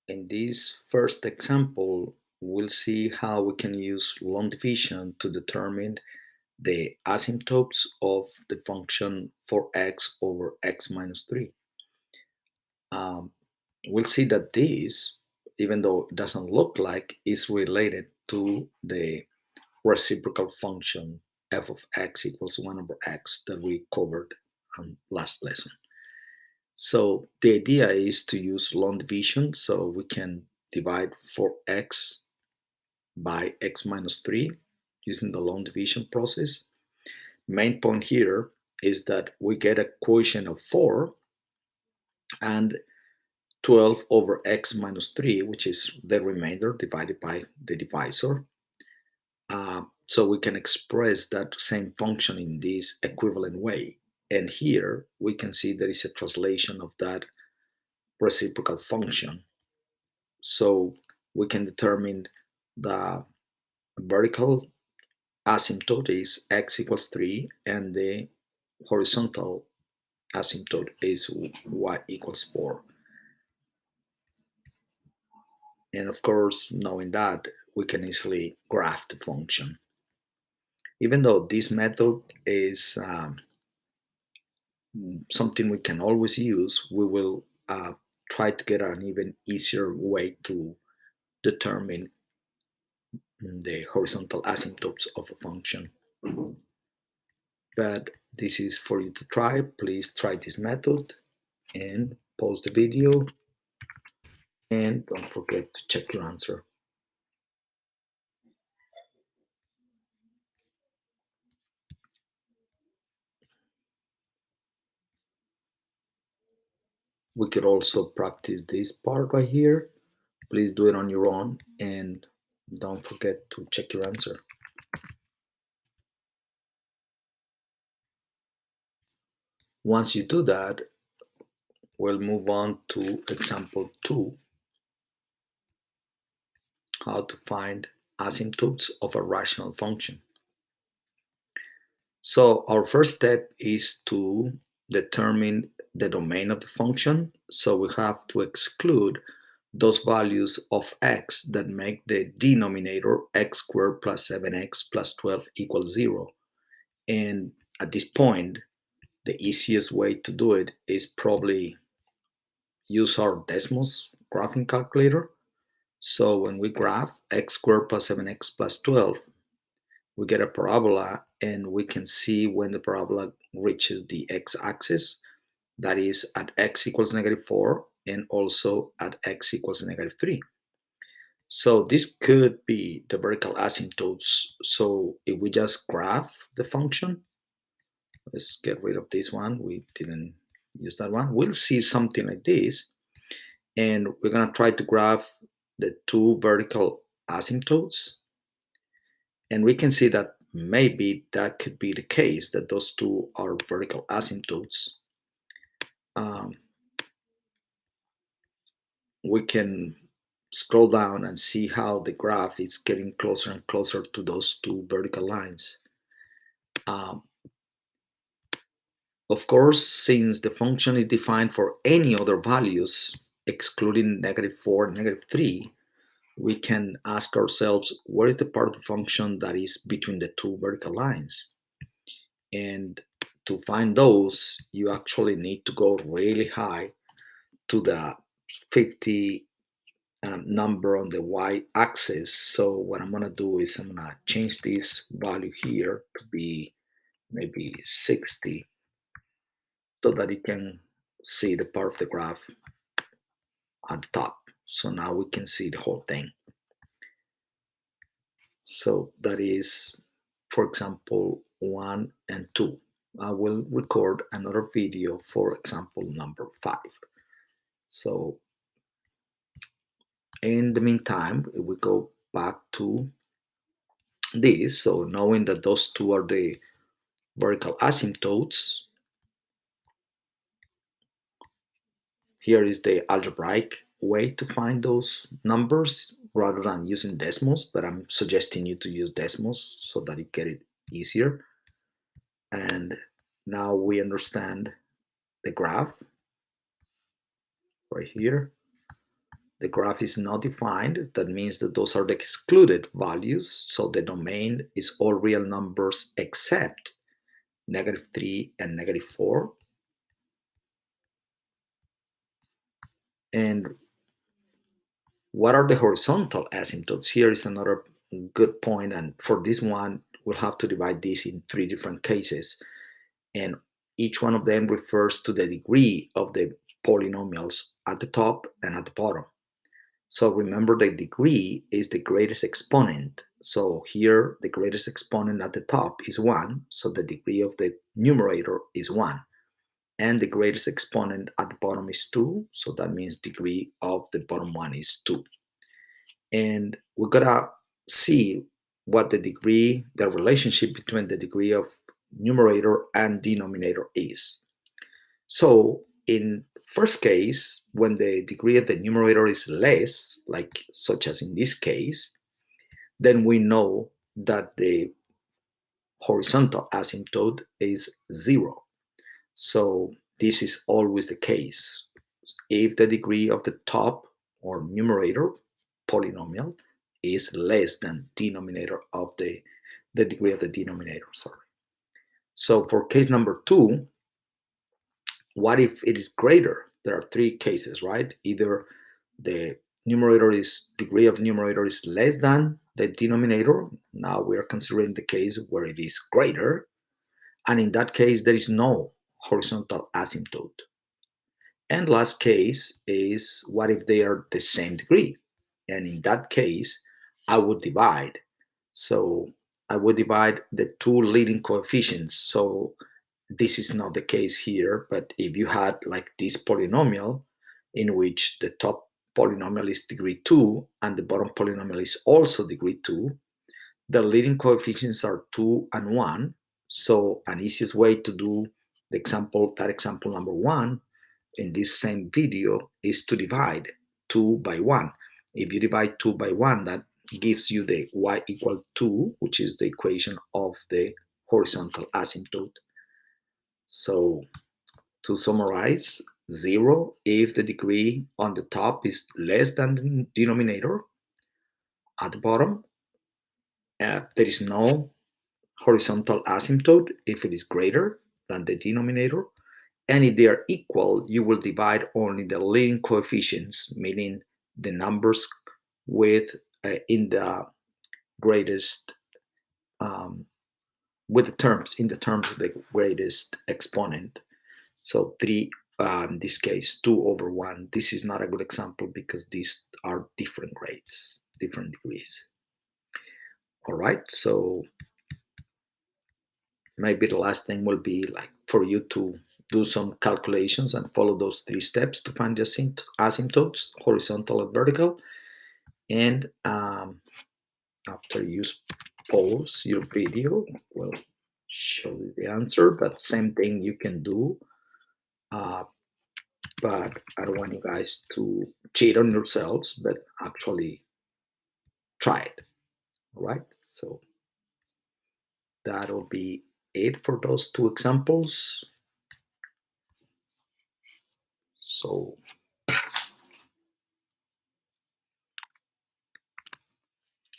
In this first example, we'll see how we can use long division to determine the asymptotes of the function for x over x minus 3. Um, we'll see that this, even though it doesn't look like, is related to the reciprocal function f of x equals 1 over x that we covered last lesson. So the idea is to use long division so we can divide 4x by x minus 3 using the long division process. Main point here is that we get a quotient of 4 and 12 over x minus 3, which is the remainder divided by the divisor. So we can express that same function in this equivalent way. And here we can see there is a translation of that reciprocal function. So we can determine the vertical asymptote is x equals 3 and the horizontal asymptote is y equals 4. And of course, knowing that, we can easily graph the function. Even though this method is something we can always use, we will try to get an even easier way to determine the horizontal asymptotes of a function. But this is for you to try. Please try this method and pause the video and don't forget to check your answer. We could also practice this part right here. Please do it on your own and don't forget to check your answer. Once you do that, we'll move on to example 2, how to find asymptotes of a rational function. So our first step is to determine the domain of the function. So we have to exclude those values of x that make the denominator x squared plus 7x plus 12 equals 0. And at this point, the easiest way to do it is probably use our Desmos graphing calculator. So when we graph x squared plus 7x plus 12, we get a parabola and we can see when the parabola reaches the x-axis, that is at x equals -4 and also at x equals -3. So this could be the vertical asymptotes. So if we just graph the function, let's get rid of this one, we didn't use that one, we'll see something like this. And we're gonna try to graph the two vertical asymptotes. And we can see that maybe that could be the case, that those two are vertical asymptotes. Um, we can scroll down and see how the graph is getting closer and closer to those two vertical lines. Um, of course, since the function is defined for any other values, excluding -4 and -3, we can ask ourselves, where is the part of the function that is between the two vertical lines? And to find those, you actually need to go really high to the 50 number on the y-axis. So what I'm gonna do is I'm gonna change this value here to be maybe 60 so that you can see the part of the graph at the top. So now we can see the whole thing. So that is, for example, 1 and 2. I will record another video for example number 5. So in the meantime, if we go back to this, so knowing that those two are the vertical asymptotes, here is the algebraic way to find those numbers rather than using Desmos, but I'm suggesting you to use Desmos so that you get it easier. And now we understand the graph right here. the graph is not defined, that means that those are the excluded values. So the domain is all real numbers except -3 and -4. And what are the horizontal asymptotes? Here is another good point, and for this one, we'll have to divide this in three different cases, and each one of them refers to the degree of the polynomials at the top and at the bottom. So remember, the degree is the greatest exponent. So here, the greatest exponent at the top is 1, so the degree of the numerator is 1. And the greatest exponent at the bottom is 2, so that means degree of the bottom one is 2. And we're gonna see what the relationship between the degree of numerator and denominator is. So in first case, when the degree of the numerator is less, like such as in this case, then we know that the horizontal asymptote is 0. So this is always the case. If the degree of the top or numerator polynomial is less than denominator of the degree of the denominator, sorry. So for case number 2, what if it is greater? There are three cases, right? Either the degree of numerator is less than the denominator. Now we are considering the case where it is greater. And in that case, there is no horizontal asymptote. And last case is what if they are the same degree? And in that case, I would divide. So I would divide the two leading coefficients. So this is not the case here, but if you had like this polynomial in which the top polynomial is degree 2 and the bottom polynomial is also degree 2, the leading coefficients are 2 and 1. So an easiest way to do that example number 1 in this same video is to divide 2 by 1. If you divide 2 by 1, that gives you the y equal 2, which is the equation of the horizontal asymptote. So to summarize, 0 if the degree on the top is less than the denominator. At the bottom, there is no horizontal asymptote if it is greater than the denominator. And if they are equal, you will divide only the leading coefficients, meaning the numbers with in the greatest with the terms in the terms of the greatest exponent. So 3, in this case, 2 over 1. This is not a good example because these are different grades, different degrees. All right, so maybe the last thing will be like for you to do some calculations and follow those 3 steps to find the asymptotes, horizontal and vertical. And after you pause your video, we'll show you the answer, but same thing you can do. But I don't want you guys to cheat on yourselves, but actually try it. All right, so that'll be it for those 2 examples. So